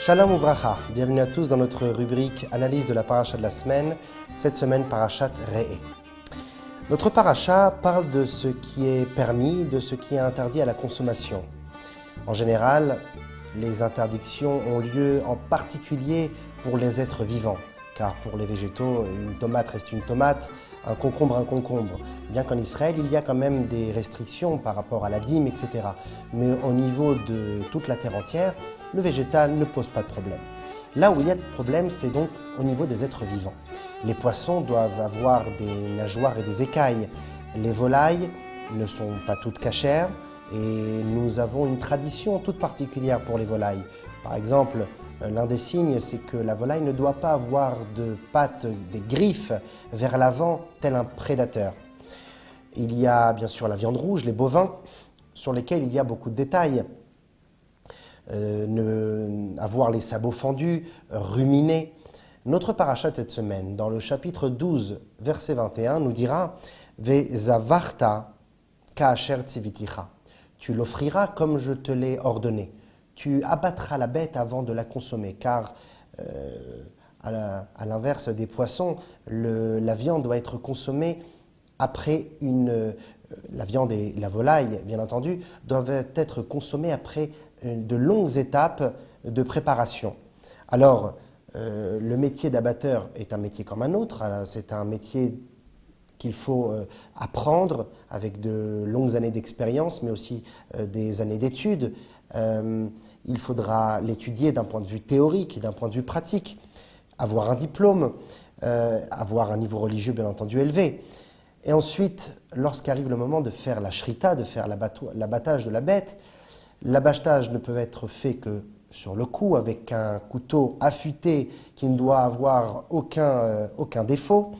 Shalom Uvracha, bienvenue à tous dans notre rubrique Analyse de la paracha de la semaine, cette semaine parachat Re'eh. Notre paracha parle de ce qui est permis, de ce qui est interdit à la consommation. En général, les interdictions ont lieu en particulier pour les êtres vivants, car pour les végétaux, une tomate reste une tomate, un concombre. Bien qu'en Israël, il y a quand même des restrictions par rapport à la dîme, etc. Mais au niveau de toute la terre entière, le végétal ne pose pas de problème. Là où il y a de problème, c'est donc au niveau des êtres vivants. Les poissons doivent avoir des nageoires et des écailles. Les volailles ne sont pas toutes cachères et nous avons une tradition toute particulière pour les volailles. Par exemple, l'un des signes, c'est que la volaille ne doit pas avoir de pattes, des griffes vers l'avant, tel un prédateur. Il y a bien sûr la viande rouge, les bovins, sur lesquels il y a beaucoup de détails. Avoir les sabots fendus, ruminer. Notre paracha de cette semaine, dans le chapitre 12, verset 21, nous dira « Ve'zavarta ka'asher tziviticha » Tu l'offriras comme je te l'ai ordonné. Tu abattras la bête avant de la consommer, car à l'inverse des poissons, la viande doit être consommée après la viande et la volaille, bien entendu, doivent être consommées après de longues étapes de préparation. Alors, le métier d'abatteur est un métier comme un autre, c'est un métier qu'il faut apprendre avec de longues années d'expérience, mais aussi des années d'études. Il faudra l'étudier d'un point de vue théorique et d'un point de vue pratique, avoir un diplôme, avoir un niveau religieux bien entendu élevé. Et ensuite, lorsqu'arrive le moment de faire la shrita, de faire l'abattage de la bête, l'abattage ne peut être fait que sur le coup, avec un couteau affûté qui ne doit avoir aucun défaut.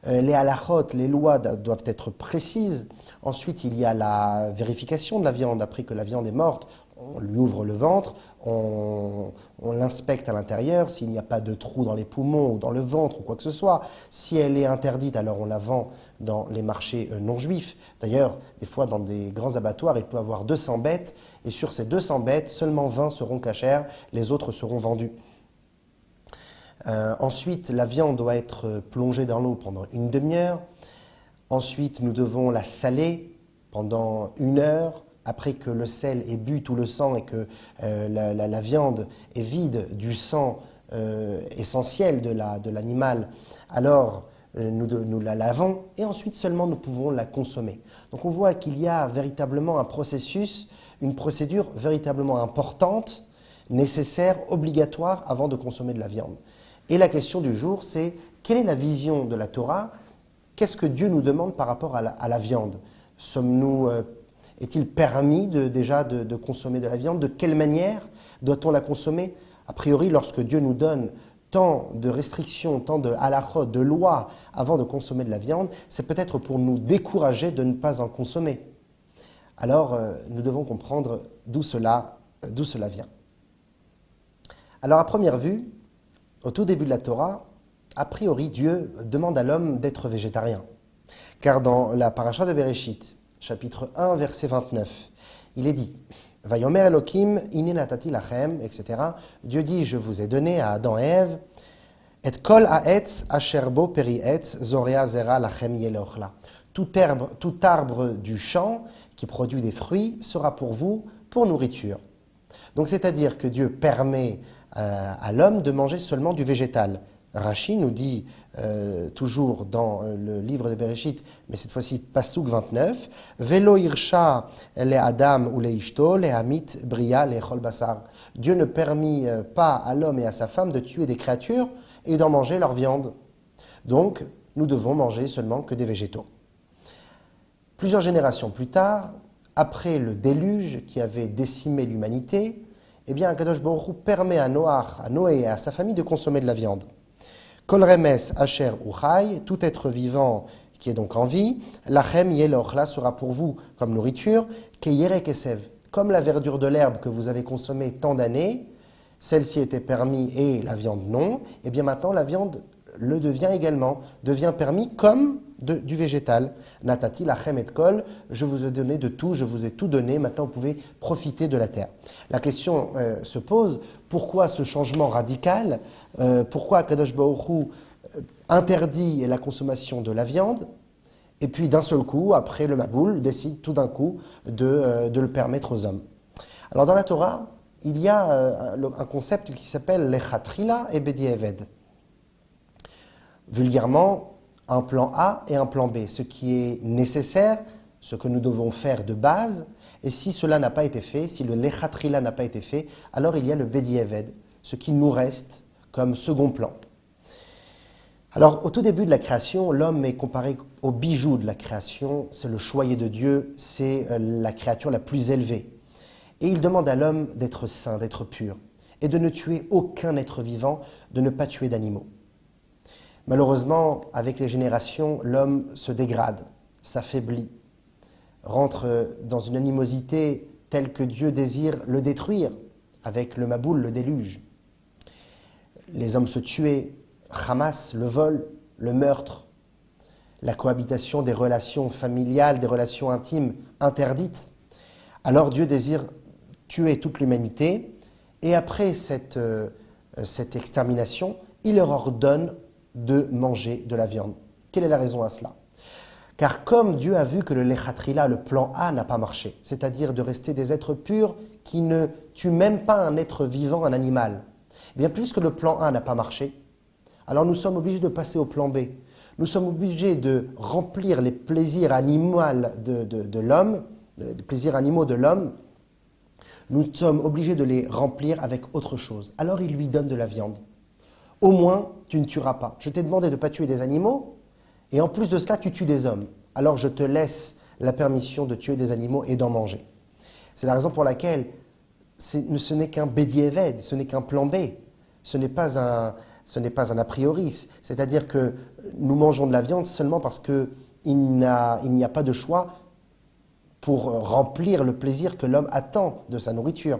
Les halachot, les lois doivent être précises. Ensuite, il y a la vérification de la viande. Après que la viande est morte, on lui ouvre le ventre, on l'inspecte à l'intérieur, s'il n'y a pas de trou dans les poumons ou dans le ventre ou quoi que ce soit. Si elle est interdite, alors on la vend dans les marchés non juifs. D'ailleurs, des fois dans des grands abattoirs, il peut y avoir 200 bêtes, et sur ces 200 bêtes, seulement 20 seront cachères, les autres seront vendues. Ensuite, la viande doit être plongée dans l'eau pendant une demi-heure. Ensuite, nous devons la saler pendant 1 heure. Après que le sel ait bu tout le sang et que la viande est vide du sang essentiel de l'animal, alors nous la lavons et ensuite seulement nous pouvons la consommer. Donc on voit qu'il y a véritablement un processus, une procédure véritablement importante, nécessaire, obligatoire avant de consommer de la viande. Et la question du jour, c'est quelle est la vision de la Torah? Qu'est-ce que Dieu nous demande par rapport à la viande? Est-il permis déjà de consommer de la viande? De quelle manière doit-on la consommer? A priori, lorsque Dieu nous donne tant de restrictions, tant de halachot, de lois avant de consommer de la viande, c'est peut-être pour nous décourager de ne pas en consommer. Alors, nous devons comprendre d'où cela vient. Alors, à première vue, au tout début de la Torah, a priori, Dieu demande à l'homme d'être végétarien. Car dans la paracha de Bereshit, chapitre 1, verset 29, il est dit « Vayomer Elohim, ine natati lachem » etc. Dieu dit « Je vous ai donné à Adam et Ève et kol ha'etz asher bo peri etz zorea zera lachem yelochla » Tout arbre du champ qui produit des fruits sera pour vous pour nourriture. Donc c'est-à-dire que Dieu permet à l'homme de manger seulement du végétal. Rashi nous dit toujours dans le livre de Bereshit, mais cette fois-ci Pasuk 29, Velo irsha le Adam ou le ishto le hamit bria le chol basar. Dieu ne permit pas à l'homme et à sa femme de tuer des créatures et d'en manger leur viande. Donc, nous devons manger seulement que des végétaux. Plusieurs générations plus tard, après le déluge qui avait décimé l'humanité, eh bien, Kadosh Baruch Hu permet à Noé et à sa famille de consommer de la viande. Kol remes asher uchai, tout être vivant qui est donc en vie, lachem yelochla sera pour vous comme nourriture, keyere kesev, comme la verdure de l'herbe que vous avez consommée tant d'années, celle-ci était permise et la viande non, et bien maintenant la viande le devient également, devient permis comme du végétal. Natati lachem et kol, je vous ai donné de tout, je vous ai tout donné, maintenant vous pouvez profiter de la terre. La question se pose, pourquoi ce changement radical? Pourquoi Kadosh Baruch Hu interdit la consommation de la viande? Et puis d'un seul coup, après le Maboul, décide tout d'un coup de le permettre aux hommes. Alors dans la Torah, il y a un concept qui s'appelle Lechatrila et Bedieved. Vulgairement, un plan A et un plan B, ce qui est nécessaire, ce que nous devons faire de base, et si cela n'a pas été fait, si le Lechatrila n'a pas été fait, alors il y a le Bedieved, ce qui nous reste comme second plan. Alors, au tout début de la création, l'homme est comparé au bijou de la création, c'est le choyé de Dieu, c'est la créature la plus élevée. Et il demande à l'homme d'être saint, d'être pur, et de ne tuer aucun être vivant, de ne pas tuer d'animaux. Malheureusement, avec les générations, l'homme se dégrade, s'affaiblit, rentre dans une animosité telle que Dieu désire le détruire, avec le Maboul, le déluge. Les hommes se tuaient, Hamas, le vol, le meurtre, la cohabitation des relations familiales, des relations intimes interdites. Alors Dieu désire tuer toute l'humanité et après cette extermination, il leur ordonne de manger de la viande. Quelle est la raison à cela? Car comme Dieu a vu que le Lechatrila, le plan A, n'a pas marché, c'est-à-dire de rester des êtres purs qui ne tuent même pas un être vivant, un animal, eh bien puisque le plan A n'a pas marché, alors nous sommes obligés de passer au plan B. Nous sommes obligés de remplir les plaisirs animaux de l'homme, les plaisirs animaux de l'homme. Nous sommes obligés de les remplir avec autre chose. Alors il lui donne de la viande. Au moins, tu ne tueras pas. Je t'ai demandé de ne pas tuer des animaux, et en plus de cela, tu tues des hommes. Alors je te laisse la permission de tuer des animaux et d'en manger. C'est la raison pour laquelle ce n'est qu'un Bedieved, ce n'est qu'un plan B. Ce n'est pas un a priori, c'est-à-dire que nous mangeons de la viande seulement parce qu'il n'y a pas de choix pour remplir le plaisir que l'homme attend de sa nourriture.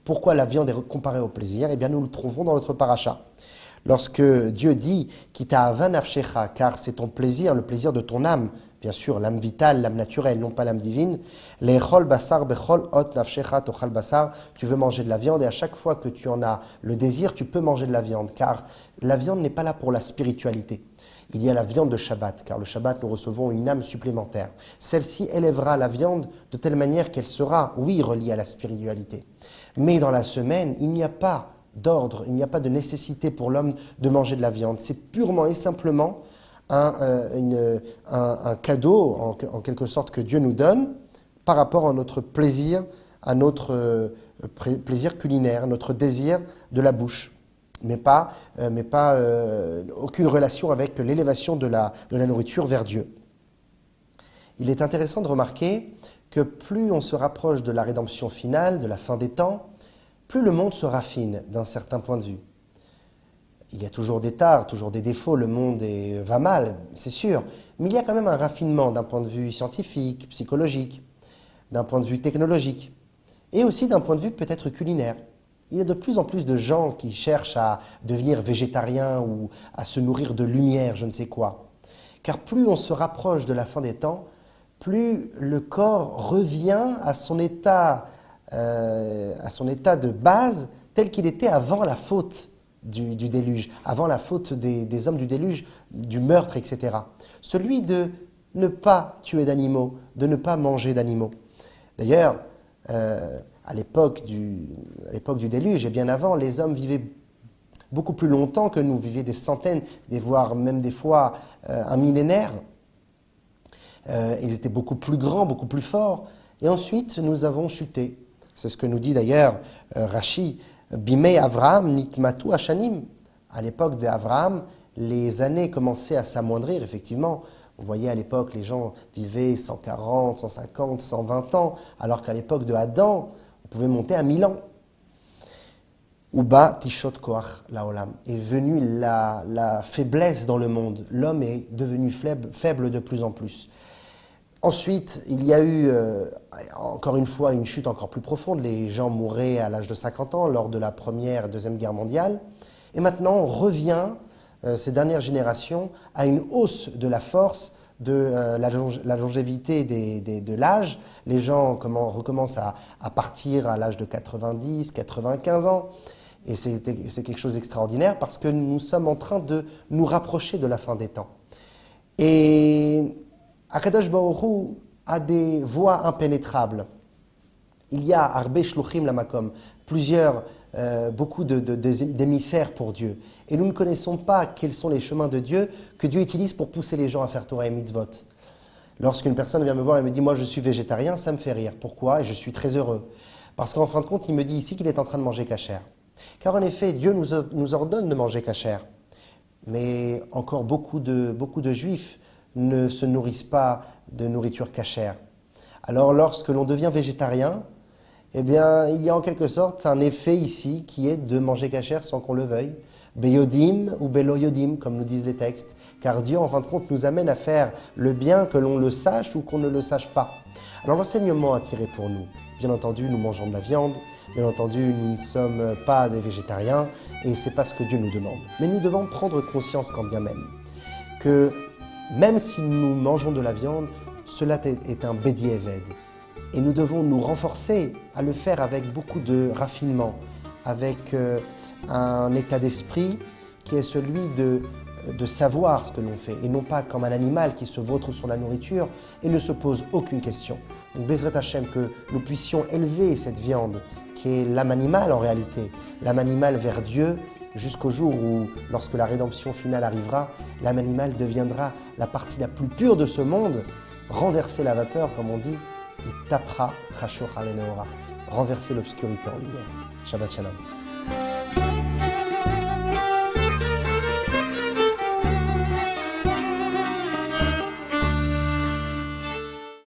Pourquoi la viande est comparée au plaisir? Eh bien, nous le trouvons dans notre paracha. Lorsque Dieu dit « Kita'ava nafshecha » car c'est ton plaisir, le plaisir de ton âme, bien sûr, l'âme vitale, l'âme naturelle, non pas l'âme divine. « Le'echol basar bechol ot nafshecha tochal basar » tu veux manger de la viande et à chaque fois que tu en as le désir, tu peux manger de la viande, car la viande n'est pas là pour la spiritualité. Il y a la viande de Shabbat, car le Shabbat, nous recevons une âme supplémentaire. Celle-ci élèvera la viande de telle manière qu'elle sera, oui, reliée à la spiritualité. Mais dans la semaine, il n'y a pas d'ordre, il n'y a pas de nécessité pour l'homme de manger de la viande. C'est purement et simplement un cadeau, en quelque sorte, que Dieu nous donne par rapport à notre plaisir, à notre plaisir culinaire, notre désir de la bouche. Mais pas aucune relation avec l'élévation de la nourriture vers Dieu. Il est intéressant de remarquer que plus on se rapproche de la rédemption finale, de la fin des temps, plus le monde se raffine d'un certain point de vue. Il y a toujours des tares, toujours des défauts, le monde va mal, c'est sûr, mais il y a quand même un raffinement d'un point de vue scientifique, psychologique, d'un point de vue technologique, et aussi d'un point de vue peut-être culinaire. Il y a de plus en plus de gens qui cherchent à devenir végétariens ou à se nourrir de lumière, je ne sais quoi. Car plus on se rapproche de la fin des temps, plus le corps revient à son état de base tel qu'il était avant la faute du déluge, avant la faute des hommes du déluge, du meurtre, etc. Celui de ne pas tuer d'animaux, de ne pas manger d'animaux. D'ailleurs, à l'époque du déluge et bien avant, les hommes vivaient beaucoup plus longtemps que nous, vivaient des centaines, voire même des fois un millénaire. Ils étaient beaucoup plus grands, beaucoup plus forts. Et ensuite, nous avons chuté. C'est ce que nous dit d'ailleurs Rashi, Bimei Avraham nitmatu hashanim. À l'époque d'Avraham, les années commençaient à s'amoindrir, effectivement. Vous voyez, à l'époque, les gens vivaient 140, 150, 120 ans, alors qu'à l'époque de Adam, on pouvait monter à 1000 ans. Uba tishot koach laolam. Est venue la faiblesse dans le monde. L'homme est devenu faible de plus en plus. Ensuite, il y a eu, encore une fois, une chute encore plus profonde. Les gens mouraient à l'âge de 50 ans lors de la Première et Deuxième Guerre mondiale. Et maintenant, on revient, ces dernières générations, à une hausse de la force de la longévité de l'âge. Les gens recommencent à partir à l'âge de 90, 95 ans. Et c'est quelque chose d'extraordinaire parce que nous sommes en train de nous rapprocher de la fin des temps. Et Akadosh Baruch Hu a des voies impénétrables. Il y a Arbe Shluchim Lamakom, beaucoup d'émissaires pour Dieu. Et nous ne connaissons pas quels sont les chemins de Dieu que Dieu utilise pour pousser les gens à faire Torah et Mitzvot. Lorsqu'une personne vient me voir et me dit « Moi, je suis végétarien », ça me fait rire. Pourquoi ? Et je suis très heureux. Parce qu'en fin de compte, il me dit ici qu'il est en train de manger kasher. Car en effet, Dieu nous ordonne de manger kasher. Mais encore beaucoup de juifs ne se nourrissent pas de nourriture kasher. Alors lorsque l'on devient végétarien, eh bien, il y a en quelque sorte un effet ici qui est de manger kasher sans qu'on le veuille. Beyodim ou beloyodim, comme nous disent les textes. Car Dieu, en fin de compte, nous amène à faire le bien, que l'on le sache ou qu'on ne le sache pas. Alors l'enseignement à tirer pour nous, bien entendu, nous mangeons de la viande. Bien entendu, nous ne sommes pas des végétariens et ce n'est pas ce que Dieu nous demande. Mais nous devons prendre conscience quand bien même que même si nous mangeons de la viande, cela est un bédiéved. Et nous devons nous renforcer à le faire avec beaucoup de raffinement, avec un état d'esprit qui est celui de savoir ce que l'on fait et non pas comme un animal qui se vautre sur la nourriture et ne se pose aucune question. Donc, Bezrat Hashem, que nous puissions élever cette viande qui est l'âme animale en réalité, l'âme animale vers Dieu, jusqu'au jour où, lorsque la rédemption finale arrivera, l'âme animale deviendra la partie la plus pure de ce monde, renverser la vapeur, comme on dit, et tapera, renverser l'obscurité en lumière. Shabbat Shalom.